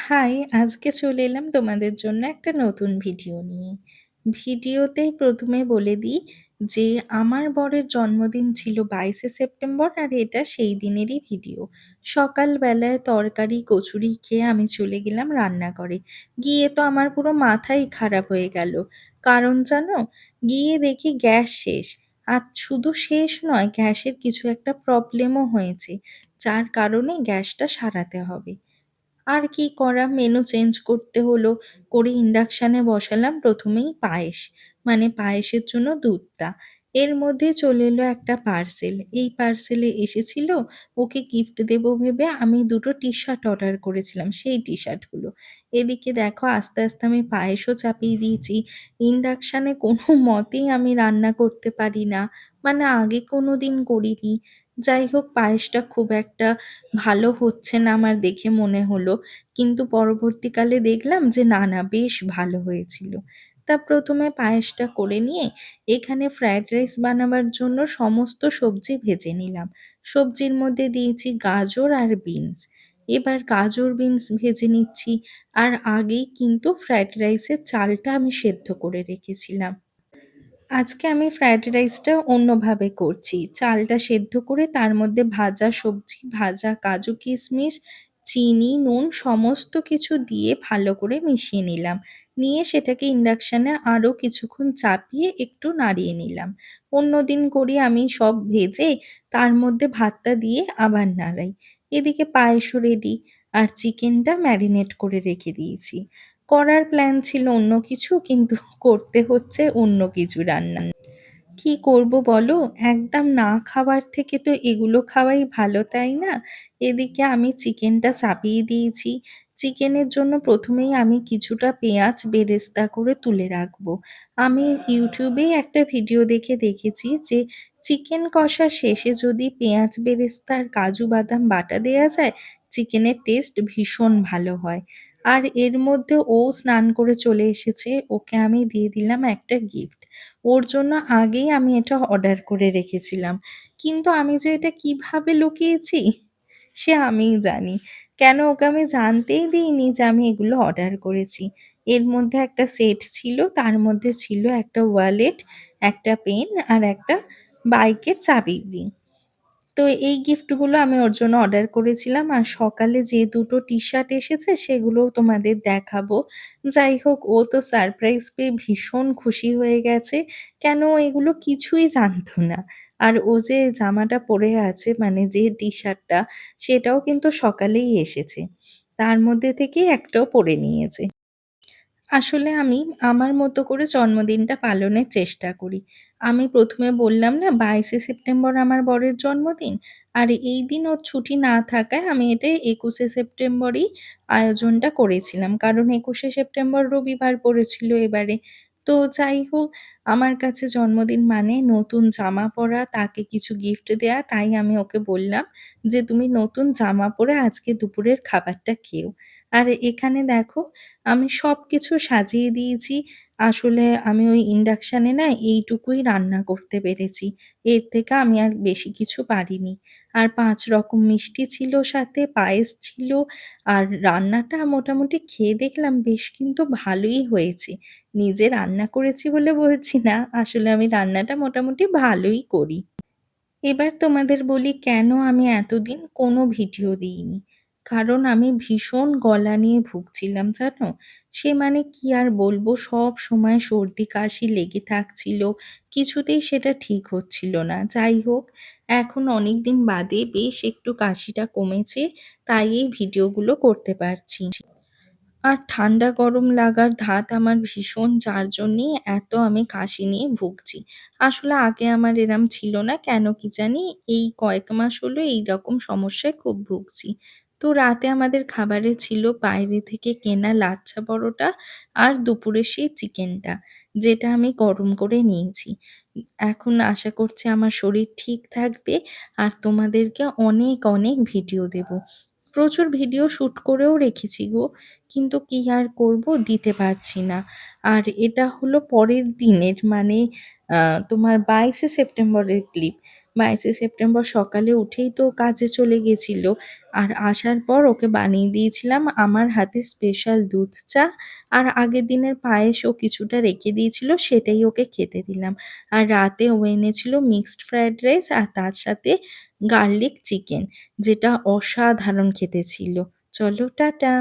High, আজকে চলে এলাম তোমাদের জন্য একটা নতুন ভিডিও নিয়ে। ভিডিওতে ১ম এ বলে দিই যে আমার বরের জন্মদিন ছিল ২২শে সেপ্টেম্বর আর এটা সেই দিনেরই ভিডিও। সকালবেলায় তরকারি, কচুরি খেয়ে আমি চলে গেলাম রান্নাঘরে। গিয়ে তো আমার পুরো মাথাই খারাপ হয়ে গেল। কারণ জানো? গিয়ে দেখি গ্যাস শেষ। আর শুধু শেষ নয়, গ্যাসের কিছু একটা প্রবলেমও হয়েছে। যার কারণে গ্যাসটা সারাতে হবে। আর কি করা, মেনু চেঞ্জ করতে হলো। করে ইন্ডাকশানে বসালাম প্রথমেই পায়েস। মানে পায়েসের জন্য দুধটা। এর মধ্যে চলে এলো একটা পার্সেল। এই পার্সেলে এসেছিল, ওকে গিফট দেবো ভেবে আমি ২ টো টি-শার্ট অর্ডার করেছিলাম, সেই টি-শার্টগুলো। এদিকে দেখো আস্তে, আস্তে আমি পায়েসও চাপিয়ে দিয়েছি। ইন্ডাকশানে কোনো মতেই আমি রান্না করতে পারি না। মানে আগে কোনোদিন করিনি। যাই হোক, পায়েসটা খুব একটা ভালো হচ্ছে না আমার দেখে মনে হলো। কিন্তু পরবর্তীকালে দেখলাম যে না, না বেশ ভালো হয়েছিল। তা ১ম এ পায়েসটা করে নিয়ে এখানে ফ্রাইড রাইস বানাবার জন্য সমস্ত সবজি ভেজে নিলাম। সবজির মধ্যে দিয়েছি গাজর আর বিনস। এবার গাজর বিনস ভেজে নিচ্ছি। আর আগেই কিন্তু ফ্রাইড রাইসের চালটা আমি সেদ্ধ করে রেখেছিলাম। আজকে আমি ফ্রাইড রাইসটা অন্যভাবে করছি। চালটা সেদ্ধ করে তার মধ্যে ভাজা সবজি, ভাজা কাজু কিশমিশ, চিনি, নুন সমস্ত কিছু দিয়ে ভালো করে মিশিয়ে নিলাম। নিয়ে সেটাকে ইন্ডাকশানে আরও কিছুক্ষণ চাপিয়ে একটু নাড়িয়ে নিলাম। অন্যদিন করি আমি সব ভেজে তার মধ্যে ভাতটা দিয়ে আবার নাড়াই। এদিকে পায়েসও রেডি আর চিকেনটা ম্যারিনেট করে রেখে দিয়েছি। করার প্ল্যান ছিল অন্য কিছু, কিন্তু করতে হচ্ছে অন্য কিছু রান্না। কি করব বলো? একদম না খাওয়ার থেকে তো এগুলো খাওয়াই ভালো, তাই না? এদিকে আমি চিকেনটা চাপিয়ে দিয়েছি। চিকেনের জন্য ১ম এই আমি কিছুটা পেঁয়াজ বেরেস্তা করে তুলে রাখবো। আমি YouTube-এ একটা ভিডিও দেখে দেখেছি যে চিকেন কষার শেষে যদি পেঁয়াজ বেরেস্তা আর কাজু বাদাম বাটা দেয়া যায়, চিকেনের টেস্ট ভীষণ ভালো হয়। আর এর মধ্যে ও স্নান করে চলে এসেছে। ওকে আমি দিয়ে দিলাম একটা গিফট। ওর জন্য আগেই আমি এটা অর্ডার করে রেখেছিলাম। কিন্তু আমি যে এটা কিভাবে লুকিয়েছি সে আমিই জানি। কেন ওকে আমি জানতেই দিইনি যে আমি এগুলো অর্ডার করেছি। এর মধ্যে একটা সেট ছিল, তার মধ্যে ছিল একটা ওয়ালেট, একটা পেন আর একটা বাইকের চাবির রিং। তো এই গিফটগুলো আমি ওর জন্য অর্ডার করেছিলাম। আর সকালে যে ২ টো টি-শার্ট এসেছে সেগুলোও তোমাদের দেখাবো। যাই হোক, ও তো সারপ্রাইজ পেয়ে ভীষণ খুশি হয়ে গেছে। কেন ও এগুলো কিছুই জানতো না। আর ও যে জামাটা পরে আছে, মানে যে টি-শার্টটা, সেটাও কিন্তু সকালেই এসেছে। তার মধ্যে থেকেই একটাও পরে নিয়েছে। আসলে আমি আমার মতো করে জন্মদিনটা পালনের চেষ্টা করি। আমি ১ম এ বললাম না ২২শে সেপ্টেম্বর আমার বরের জন্মদিন। আর এই দিন ওর ছুটি না থাকায় আমি এটা ২১শে সেপ্টেম্বরই আয়োজনটা করেছিলাম। কারণ ২১শে সেপ্টেম্বর রবিবার পড়েছিল এবারে। তো যাই হোক, আমার কাছে জন্মদিন মানে নতুন জামা পরা, তাকে কিছু গিফট দেয়া। তাই আমি ওকে বললাম যে, "তুমি নতুন জামা পরে আজকে দুপুরের খাবারটা খেও।" আর এখানে দেখো আমি সবকিছু সাজিয়ে দিয়েছি। আসলে আমি ওই ইন্ডাকশানে না এইটুকুই রান্না করতে পেরেছি। এর থেকে আমি আর বেশি কিছু পারিনি। আর ৫ রকম মিষ্টি ছিল সাথে, পায়েস ছিল। আর রান্নাটা মোটামুটি খেয়ে দেখলাম বেশ কিন্তু ভালোই হয়েছে। নিজে রান্না করেছি বলে বলছি না, আসলে আমি রান্নাটা মোটামুটি ভালোই করি। এবার তোমাদের বলি কেন আমি এতদিন কোনো ভিডিও দিইনি। কারণ আমি ভীষণ গলা নিয়ে ভুগছিলাম জানো? সে মানে কি আর বলবো, সবসময় সর্দি কাশি লেগে থাকছিল। কিছুতেই সেটা ঠিক হচ্ছিল না। যাই হোক, এখন অনেকদিন বাদে বেশ একটু কাশিটা কমেছে, তাই এই ভিডিওগুলো করতে পারছি। আর ঠান্ডা গরম লাগার ধাত আমার ভীষণ, যার জন্যেই এত আমি কাশি নিয়ে ভুগছি। আসলে আগে আমার এরম ছিল না, কেন কি জানি এই কয়েক মাস হলো এইরকম সমস্যায় খুব ভুগছি। তো রাতে আমাদের খাবারে ছিল বাইরে থেকে কেনা লাচ্ছা পরোটা আর দুপুরে সেই চিকেনটা, যেটা আমি গরম করে নিয়েছি। এখন আশা করছি আমার শরীর ঠিক থাকবে আর তোমাদেরকে অনেক, অনেক ভিডিও দেব। প্রচুর ভিডিও শ্যুট করেও রেখেছি গো। কিন্তু কি আর করব, দিতে পারছি না। আর এটা হলো পরের দিনের, মানে তোমার ২২শে সেপ্টেম্বরের ক্লিপ। 22শে সেপ্টেম্বর সকালে উঠেই তো কাজে চলে গেছিল। আর আসার পর ওকে বানিয়ে দিয়েছিলাম আমার হাতে স্পেশাল দুধ চা, আর আগের দিনের পায়েস ও কিছুটা রেখে দিয়েছিল সেটাই ওকে খেতে দিলাম। আর রাতে ও এনেছিল মিক্সড ফ্রাইড রাইস আর তার সাথে গার্লিক চিকেন, যেটা অসাধারণ খেতে ছিল। চলো টাটা।